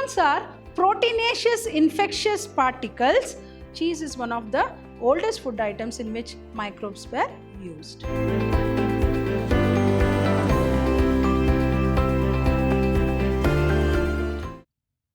Prions are proteinaceous infectious particles. Cheese is one of the oldest food items in which microbes were used.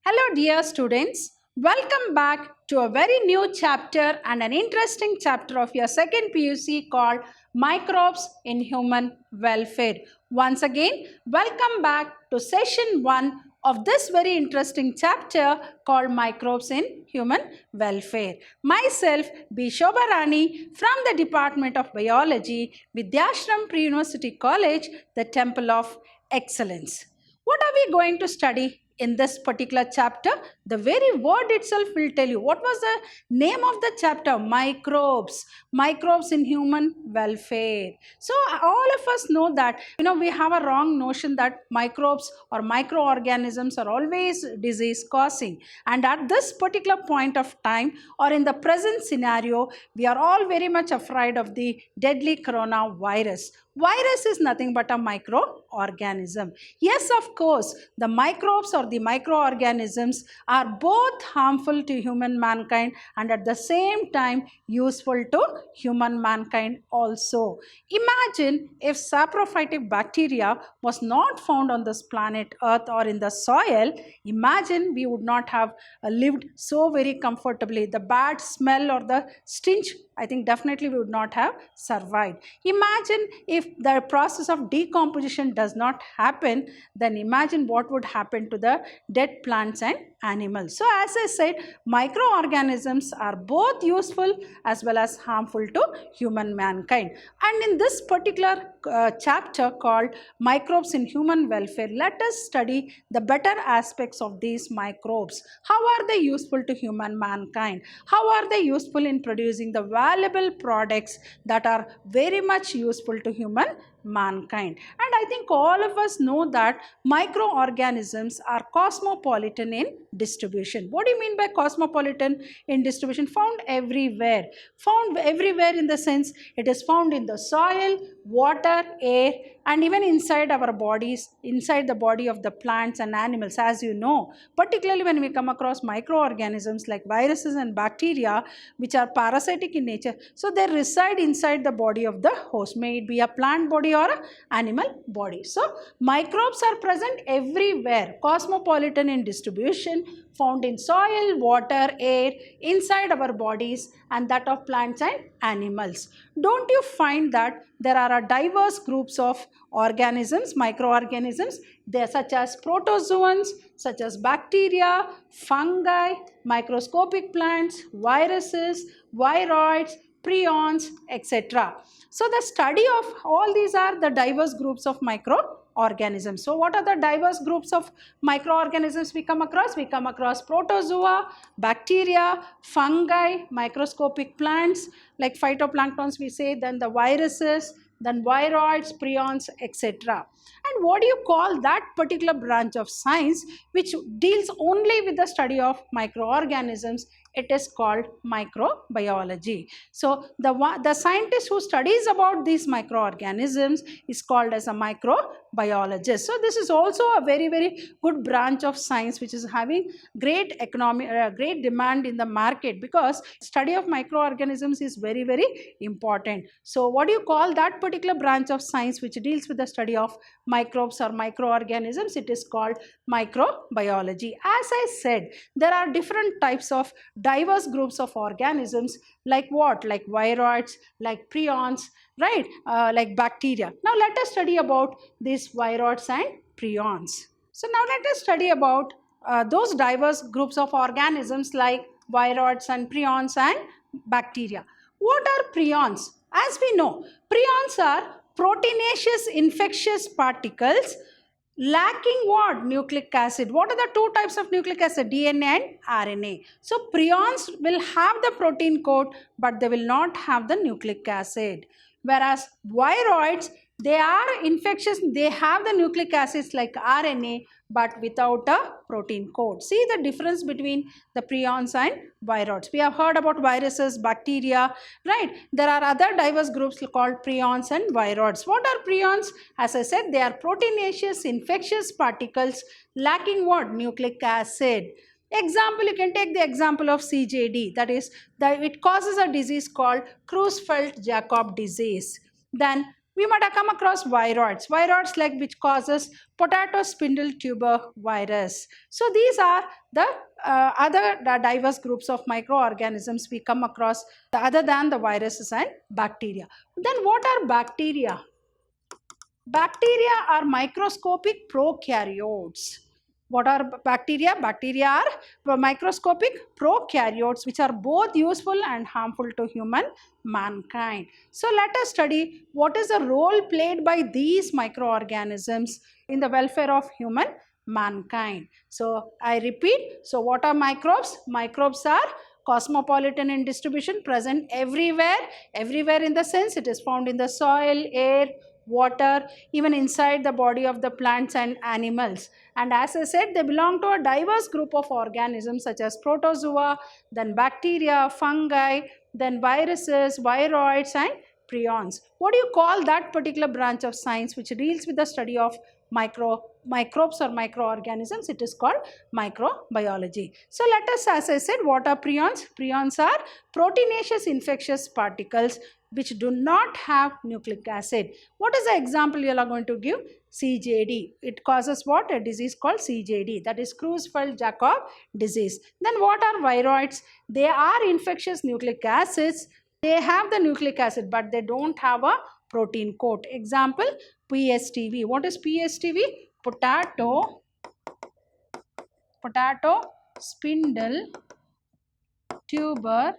Hello dear students, welcome back to a very new chapter and an interesting chapter of your second PUC called Microbes in Human Welfare. Once again, welcome back to session 1 of this very interesting chapter called Microbes in Human Welfare. Myself, B. Shobha Rani from the Department of Biology, Vidyashram Pre-University College, the Temple of Excellence. What are we going to study in this particular chapter? The very word itself will tell you. What was the name of the chapter? Microbes. Microbes in human welfare. So all of us know that, we have a wrong notion that microbes or microorganisms are always disease causing. And at this particular point of time or in the present scenario, we are all very much afraid of the deadly coronavirus. Virus is nothing but a microorganism. Yes, of course, the microbes or the microorganisms are both harmful to human mankind and at the same time useful to human mankind also. Imagine if saprophytic bacteria was not found on this planet Earth or in the soil. Imagine we would not have lived so very comfortably. The bad smell or the stench, I think definitely we would not have survived. Imagine if the process of decomposition does not happen, then imagine what would happen to the dead plants and animals. So as I said, microorganisms are both useful as well as harmful to human mankind. And in this particular chapter called Microbes in Human Welfare, let us study the better aspects of these microbes. How are they useful to human mankind? How are they useful in producing the valuable products that are very much useful to human mankind? And I think all of us know that microorganisms are cosmopolitan in distribution. What do you mean by cosmopolitan in distribution? Found everywhere. Found everywhere in the sense it is found in the soil, water, air, and even inside our bodies, inside the body of the plants and animals, as you know. Particularly when we come across microorganisms like viruses and bacteria, which are parasitic in nature, so they reside inside the body of the host, may it be a plant body or an animal body. So microbes are present everywhere, cosmopolitan in distribution, found in soil, water, air, inside our bodies, and that of plants and animals. Don't you find that there are a diverse groups of organisms, microorganisms, they are such as protozoans, such as bacteria, fungi, microscopic plants, viruses, viroids, prions, etc. So the study of all these are the diverse groups of microorganisms. So what are the diverse groups of microorganisms we come across? We come across protozoa, bacteria, fungi, microscopic plants like phytoplanktons we say, then the viruses, then viroids, prions, etc. And what do you call that particular branch of science which deals only with the study of microorganisms? It is called microbiology. So the scientist who studies about these microorganisms is called as a microbiologist. So this is also a very, very good branch of science which is having great great demand in the market, because study of microorganisms is very, very important. So what do you call that particular branch of science which deals with the study of microbes or microorganisms? It is called microbiology. As I said, there are different types of diverse groups of organisms, like what? Like viroids, like prions, right? Like bacteria. Now let us study about these viroids and prions. So now let us study about those diverse groups of organisms like viroids and prions and bacteria. What are prions? As we know, prions are proteinaceous infectious particles lacking what? Nucleic acid. What are the two types of nucleic acid? DNA and RNA. So prions will have the protein coat, but they will not have the nucleic acid. Whereas viroids, They are infectious, they have the nucleic acids like RNA but without a protein code. See the difference between the prions and viroids. We have heard about viruses, bacteria, right? There are other diverse groups called prions and viroids. What are prions? As I said, they are proteinaceous infectious particles lacking what? Nucleic acid. Example, you can take the example of CJD, that is, it causes a disease called Creutzfeldt-Jakob disease. Then we might have come across viroids like which causes potato spindle tuber virus. So these are the other diverse groups of microorganisms we come across other than the viruses and bacteria. Then what are bacteria? Bacteria are microscopic prokaryotes. What are bacteria? Bacteria are microscopic prokaryotes which are both useful and harmful to human mankind. So let us study what is the role played by these microorganisms in the welfare of human mankind. So I repeat, so what are microbes? Microbes are cosmopolitan in distribution, present everywhere in the sense it is found in the soil, air, water, even inside the body of the plants and animals. And as I said, they belong to a diverse group of organisms such as protozoa, then bacteria, fungi, then viruses, viroids and prions. What do you call that particular branch of science which deals with the study of microbes or microorganisms? It is called microbiology. So let us, as I said, what are prions? Prions are proteinaceous infectious particles which do not have nucleic acid. What is the example you are going to give? CJD. It causes what? A disease called CJD, that is Creutzfeldt-Jakob disease. Then what are viroids? They are infectious nucleic acids. They have the nucleic acid but they don't have a protein coat. Example, PSTV. What is PSTV? Potato spindle tuber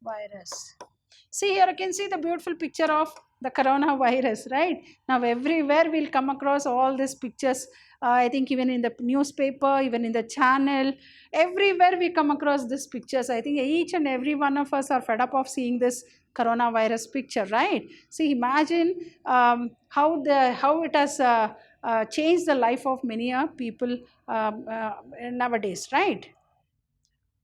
virus. See here, you can see the beautiful picture of the coronavirus, right? Now everywhere we'll come across all these pictures. I think even in the newspaper, even in the channel, everywhere we come across these pictures. I think each and every one of us are fed up of seeing this coronavirus picture, right? See, imagine how it has changed the life of many people nowadays, right?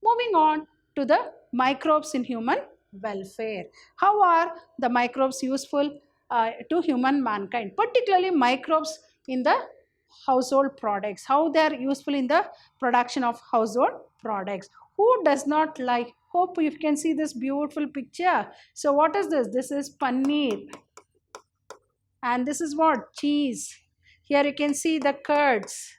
Moving on to the microbes in human welfare. How are the microbes useful to human mankind, particularly microbes in the household products? How they are useful in the production of household products? Who does not like? Hope you can see this beautiful picture. So what is this? This is paneer. And this is what? Cheese. Here you can see the curds.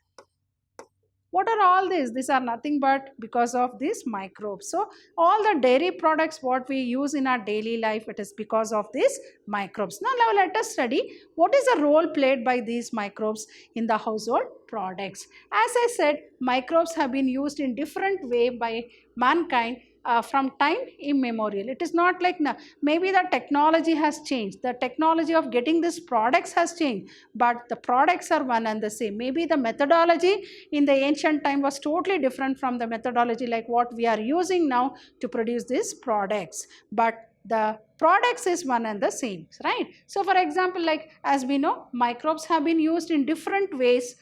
What are all these? These are nothing but because of these microbes. So all the dairy products what we use in our daily life, it is because of these microbes. Now let us study what is the role played by these microbes in the household products. As I said, microbes have been used in different way by mankind from time immemorial. It is not like now, maybe the technology has changed. The technology of getting these products has changed, but the products are one and the same. Maybe the methodology in the ancient time was totally different from the methodology like what we are using now to produce these products. But the products is one and the same, right? So for example, like as we know, microbes have been used in different ways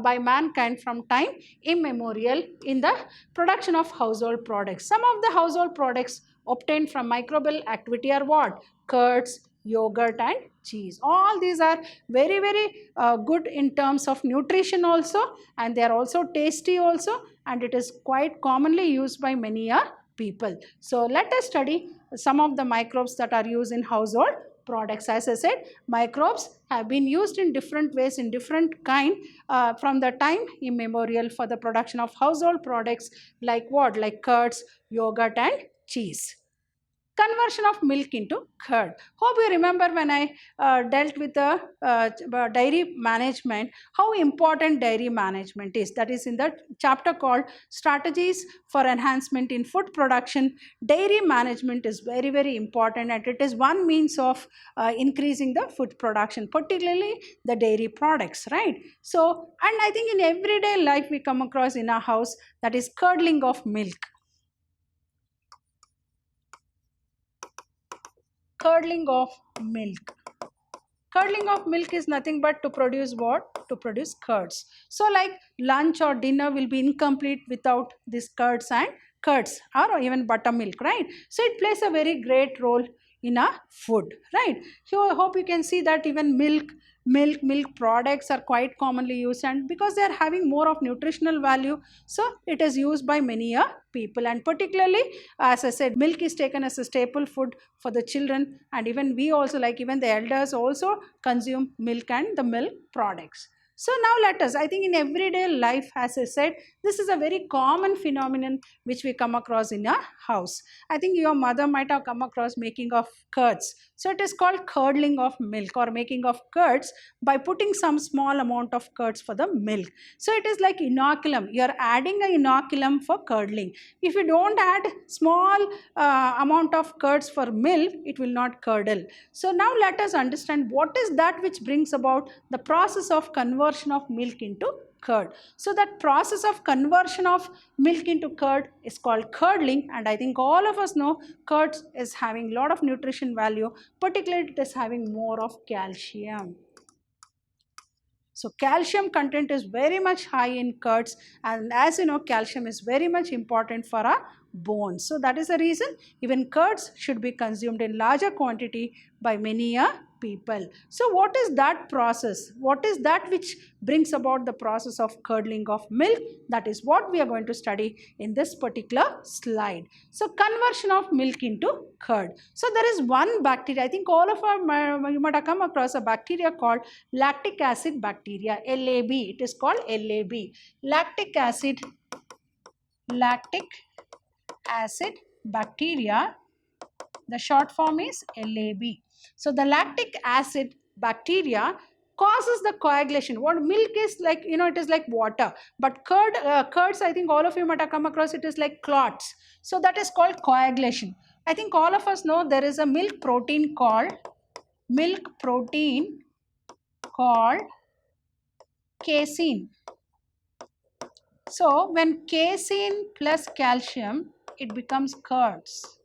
by mankind from time immemorial in the production of household products. Some of the household products obtained from microbial activity are what? Curds, yogurt and cheese. All these are very good in terms of nutrition also, and they are also tasty also, and it is quite commonly used by many people. So let us study some of the microbes that are used in household products. As I said, microbes have been used in different ways, in different kind from the time immemorial for the production of household products like what? Like curds, yogurt and cheese. Conversion of milk into curd. Hope you remember when I dealt with the dairy management, how important dairy management is. That is in the chapter called Strategies for Enhancement in Food Production. Dairy management is very important, and it is one means of increasing the food production, particularly the dairy products, right? So, and I think in everyday life we come across in our house, that is curdling of milk. Curdling of milk. Curdling of milk is nothing but to produce what? To produce curds. So like lunch or dinner will be incomplete without these curds or even buttermilk, right? So it plays a very great role in a food, right? So I hope you can see that even milk products are quite commonly used, and because they are having more of nutritional value, so it is used by many people. And particularly, as I said, milk is taken as a staple food for the children, and even we also, like even the elders also consume milk and the milk products. So now let us, I think in everyday life, as I said, this is a very common phenomenon which we come across in a house. I think your mother might have come across making of curds. So it is called curdling of milk, or making of curds by putting some small amount of curds for the milk. So it is like inoculum. You are adding a inoculum for curdling. If you don't add small amount of curds for milk, it will not curdle. So now let us understand what is that which brings about the process of conversion of milk into curd. So that process of conversion of milk into curd is called curdling, and I think all of us know curd is having a lot of nutrition value, particularly it is having more of calcium. So calcium content is very much high in curds, and as you know, calcium is very much important for our bones. So that is the reason even curds should be consumed in larger quantity by many people. So what is that process? What is that which brings about the process of curdling of milk? That is what we are going to study in this particular slide. So conversion of milk into curd. So there is one bacteria, I think all of you might have come across a bacteria called lactic acid bacteria, LAB. It is called LAB. Lactic acid bacteria, the short form is LAB. So the lactic acid bacteria causes the coagulation. What milk is like, it is like water, but curds, I think all of you might have come across, it is like clots. So that is called coagulation. I think all of us know there is a milk protein called casein. So when casein plus calcium, it becomes curds.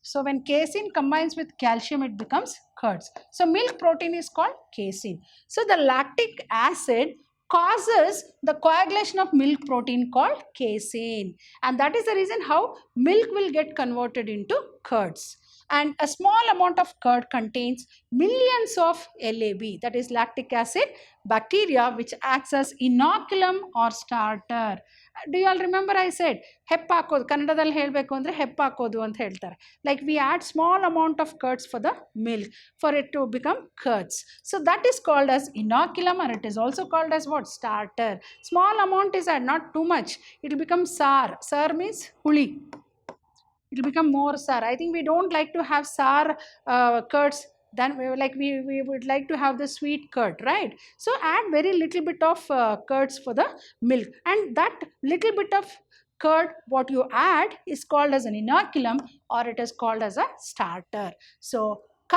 So when casein combines with calcium, it becomes curds. So milk protein is called casein. So the lactic acid causes the coagulation of milk protein called casein. And that is the reason how milk will get converted into curds. And a small amount of curd contains millions of LAB, that is lactic acid bacteria, which acts as inoculum or starter. Do you all remember I said ಹೆಪ್ಪ ಹಾಕೋದು, ಕನ್ನಡದಲ್ಲಿ ಹೇಳಬೇಕು ಅಂದರೆ ಹೆಪ್ಪ ಹಾಕೋದು ಅಂತ ಹೇಳ್ತಾರೆ. Like we add small amount of curds for the milk for it to become curds. So that is called as inoculum, or it is also called as what? Starter. Small amount is added, not too much. It will become sour. Sour means huli. It will become more sour. I think we don't like to have sour curds. Then we would like to have the sweet curd, right? So add very little bit of curds for the milk, and that little bit of curd what you add is called as an inoculum, or it is called as a starter. So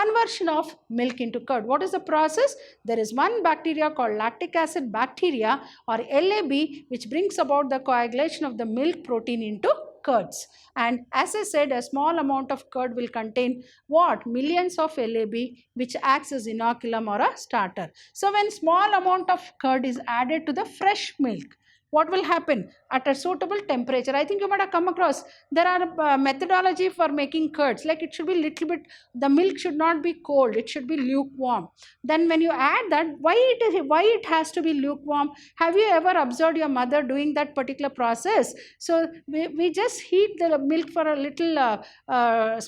conversion of milk into curd, what is the process? There is one bacteria called lactic acid bacteria, or LAB, which brings about the coagulation of the milk protein into curds. And as I said, a small amount of curd will contain what? Millions of LAB, which acts as inoculum or a starter. So when small amount of curd is added to the fresh milk, what will happen? At a suitable temperature, I think you might have come across, there are methodology for making curds, like it should be little bit, the milk should not be cold, it should be lukewarm. Then when you add that, why it has to be lukewarm? Have you ever observed your mother doing that particular process? So we just heat the milk for a little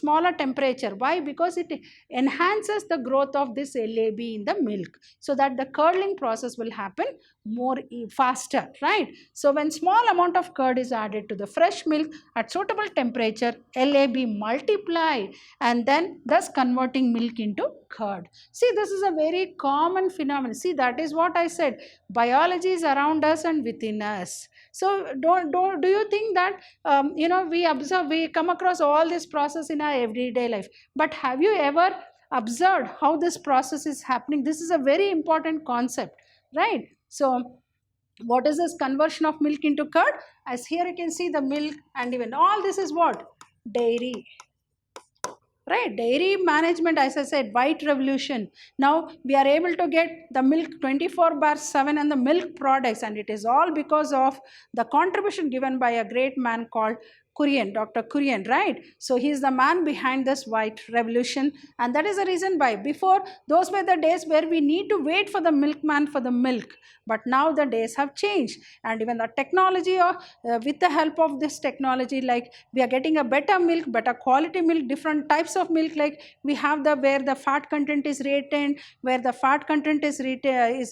smaller temperature. Why? Because it enhances the growth of this LAB in the milk, so that the curdling process will happen more faster, right? So when small amount of curd is added to the fresh milk at suitable temperature, LAB multiply, and then thus converting milk into curd. See, this is a very common phenomenon. See, that is what I said. Biology is around us and within us. So do you think that we come across all this process in our everyday life, but have you ever observed how this process is happening? This is a very important concept, right? So what is this conversion of milk into curd? As here you can see the milk, and even all this is what? Dairy. right? Dairy management, as I said, white revolution. Now we are able to get the milk 24/7 and the milk products, and it is all because of the contribution given by a great man called Kurian, Dr. Kurian, right? So he is the man behind this white revolution, and that is the reason why before those were the days where we need to wait for the milkman for the milk, but now the days have changed, and even the technology, with the help of this technology, like we are getting a better milk, better quality milk, different types of milk, like we have the where the fat content is retained, where the fat content is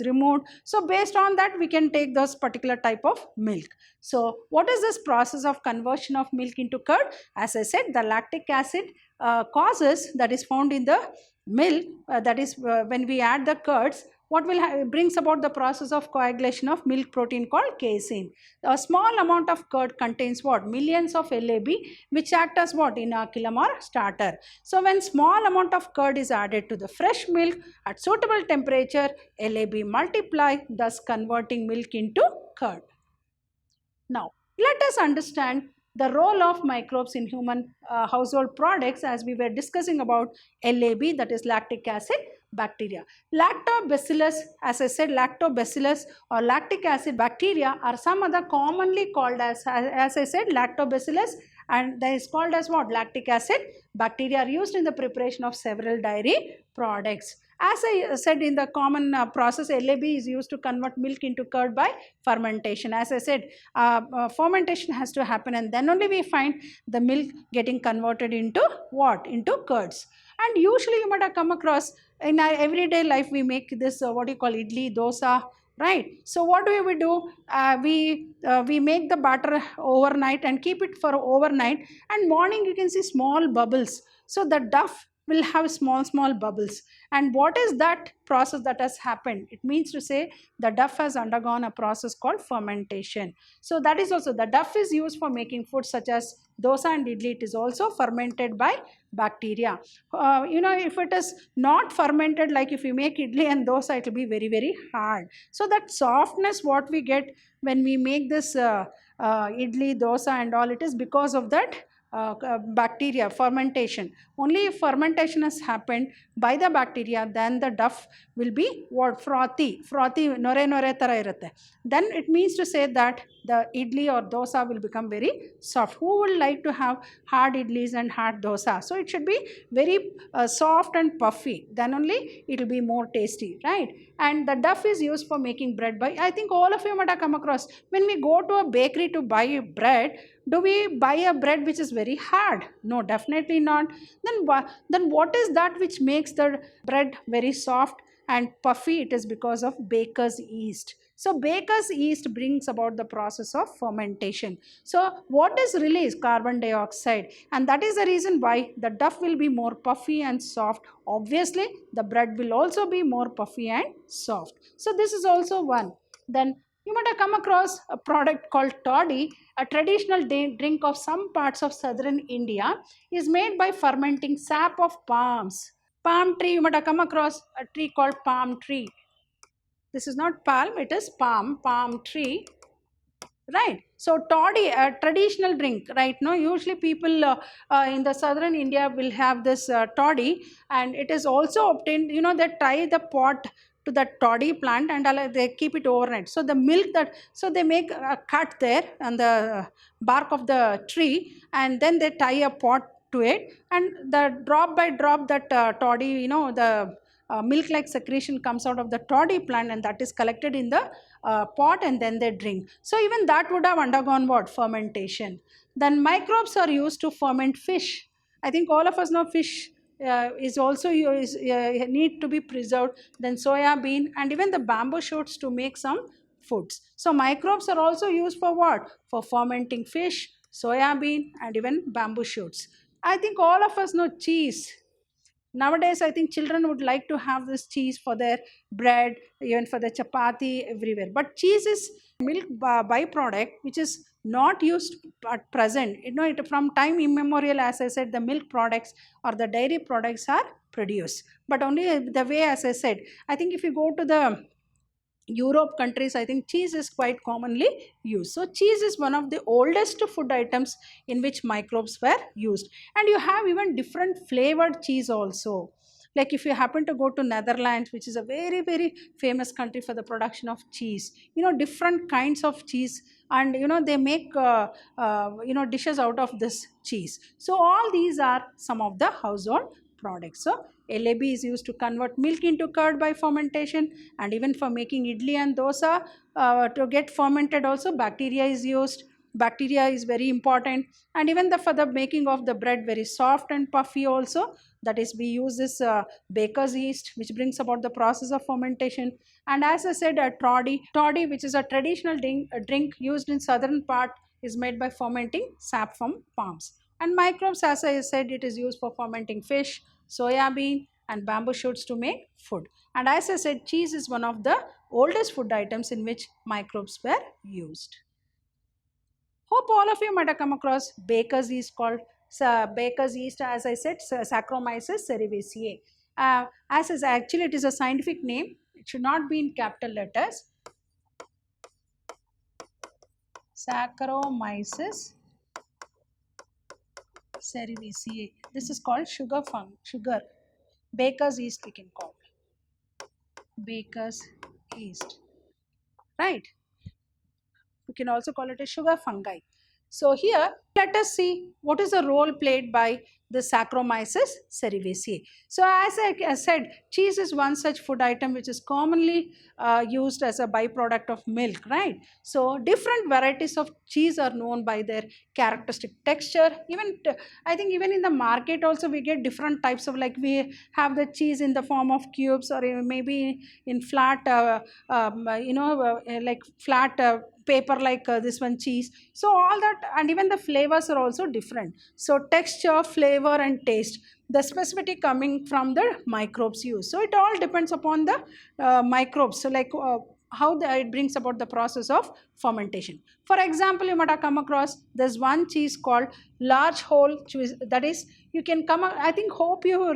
removed. So based on that, we can take those particular type of milk. So what is this process of conversion of milk into curd? As I said, the lactic acid causes that is found in the milk, that is when we add the curds, what will brings about the process of coagulation of milk protein called casein. A small amount of curd contains what? Millions of LAB, which act as what? Inoculum or starter. So when small amount of curd is added to the fresh milk at suitable temperature, LAB multiply, thus converting milk into curd. Now, let us understand the role of microbes in human household products, as we were discussing about LAB, that is lactic acid bacteria. Lactobacillus, as I said, lactobacillus or lactic acid bacteria are some other commonly called as I said, lactobacillus, and that is called as what? Lactic acid bacteria are used in the preparation of several dairy products. As I said, in the common process, LAB is used to convert milk into curd by fermentation. As I said, fermentation has to happen, and then only we find the milk getting converted into what? Into curds. And usually you might have come across in our everyday life, we make this what you call idli, dosa, right? So what do we do? We make the batter overnight and keep it for overnight, and morning you can see small bubbles. So the dough will have small bubbles, and what is that process that has happened? It means to say the dough has undergone a process called fermentation. So that is also, the dough is used for making food such as dosa and idli. It is also fermented by bacteria. If it is not fermented, like if you make idli and dosa, it will be very hard. So that softness what we get when we make this idli, dosa and all, it is because of that bacteria fermentation. Only if fermentation has happened by the bacteria, then the dough will be what? Frothy nore tara irutte. Then it means to say that the idli or dosa will become very soft. Who would like to have hard idlis and hard dosa? So it should be very soft and puffy, then only it will be more tasty, right? And the dough is used for making bread by, I think all of you might have come across, when we go to a bakery to buy bread, do we buy a bread which is very hard? No, definitely not. Then what is that which makes the bread very soft and puffy? It is because of baker's yeast. So baker's yeast brings about the process of fermentation. So what is released? Carbon dioxide, and that is the reason why the dough will be more puffy and soft. Obviously the bread will also be more puffy and soft. So this is also one. Then you might have come across a product called toddy, a traditional drink of some parts of southern India, is made by fermenting sap of palms. Palm tree, you might have come across a tree called palm tree. This is not palm, it is palm tree, right? So toddy, a traditional drink, right? No, usually people in the southern India will have this toddy, and it is also obtained, they tie the pot to the toddy plant and they keep it overnight. So the milk so they make a cut there on the bark of the tree, and then they tie a pot to it, and the drop by drop that toddy, the milk like secretion comes out of the toddy plant, and that is collected in the pot, and then they drink. So even that would have undergone what? Fermentation. Then microbes are used to ferment fish. I think all of us know fish is also need to be preserved. Then soya bean and even the bamboo shoots to make some foods. So microbes are also used for what? For fermenting fish, soya bean and even bamboo shoots. I think all of us know cheese. Nowadays, I think children would like to have this cheese for their bread, even for the chapati, everywhere. But cheese is milk byproduct, which is not used at present. From time immemorial, as I said, the milk products or the dairy products are produced. But only the way, as I said, I think if you go to the Europe countries, I think cheese is quite commonly used. So cheese is one of the oldest food items in which microbes were used. And you have even different flavored cheese also. Like if you happen to go to Netherlands, which is a very, very famous country for the production of cheese, different kinds of cheese, and they make dishes out of this cheese. So all these are some of the household products. So LAB is used to convert milk into curd by fermentation, and even for making idli and dosa, to get fermented also bacteria is used. Bacteria is very important, and even for the making of the bread very soft and puffy also, that is we use this baker's yeast, which brings about the process of fermentation. And as I said, toddy, which is a traditional drink used in southern part, is made by fermenting sap from palms. And microbes, as I said, it is used for fermenting fish, soya bean, and bamboo shoots to make food. And as I said, cheese is one of the oldest food items in which microbes were used. Hope all of you might have come across baker's yeast called baker's yeast, as I said, Saccharomyces cerevisiae. As is actually, it is a scientific name. It should not be in capital letters. Saccharomyces cerevisiae. This is called sugar. Baker's yeast we can call. Baker's yeast. Right? We can also call it a sugar fungi. So here, let us see what is the role played by the Saccharomyces cerevisiae. So as I said, cheese is one such food item which is commonly used as a byproduct of milk, right? So different varieties of cheese are known by their characteristic texture. Even I think even in the market also we get different types of, like we have the cheese in the form of cubes, or maybe in flat, like flat paper, like this one cheese. So all that, and even the flavors are also different. So texture, flavor, and taste, the specificity coming from the microbes used. So it all depends upon the microbes. So like how it brings about the process of fermentation. For example, you might have come across this one cheese called large hole cheese. That is, you can come, I think, hope you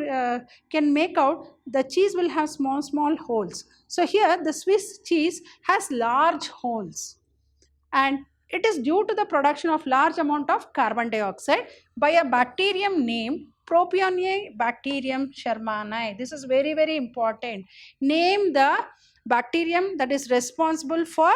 can make out the cheese will have small holes. So here the Swiss cheese has large holes, and it is due to the production of large amount of carbon dioxide by a bacterium named Propionibacterium shermani. This is very, very important. Name the bacterium that is responsible for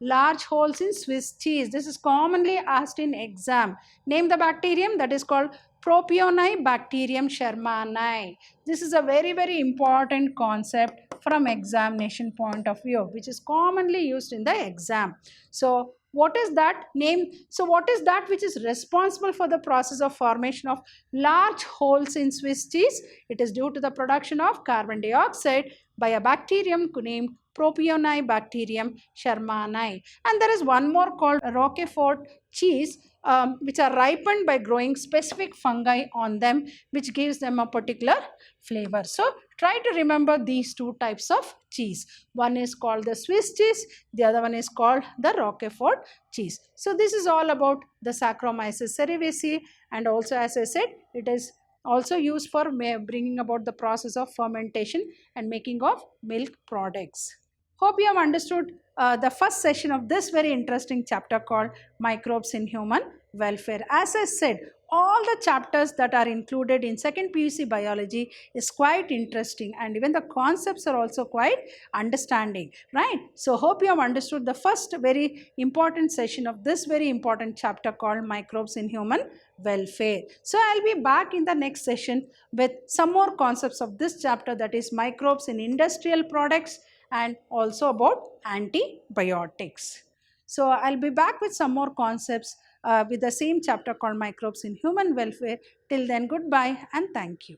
large holes in Swiss cheese. This is commonly asked in exam. Name the bacterium that is called Propionibacterium shermani. This is a very, very important concept from examination point of view, which is commonly used in the exam. So what is that name? So what is that which is responsible for the process of formation of large holes in Swiss cheese? It is due to the production of carbon dioxide by a bacterium named Propionibacterium shermani. And there is one more called Roquefort cheese, which are ripened by growing specific fungi on them, which gives them a particular flavor. So try to remember these two types of cheese. One is called the Swiss cheese, the other one is called the Roquefort cheese. So this is all about the Saccharomyces cerevisiae, and also, as I said, it is also used for bringing about the process of fermentation and making of milk products. Hope you have understood the first session of this very interesting chapter called Microbes in Human Welfare. As I said, all the chapters that are included in second PUC biology is quite interesting, and even the concepts are also quite understanding, right? So hope you have understood the first very important session of this very important chapter called Microbes in Human Welfare. So I'll be back in the next session with some more concepts of this chapter, that is microbes in industrial products, and also about antibiotics. So I'll be back with some more concepts with the same chapter called Microbes in Human Welfare. Till then, goodbye and thank you.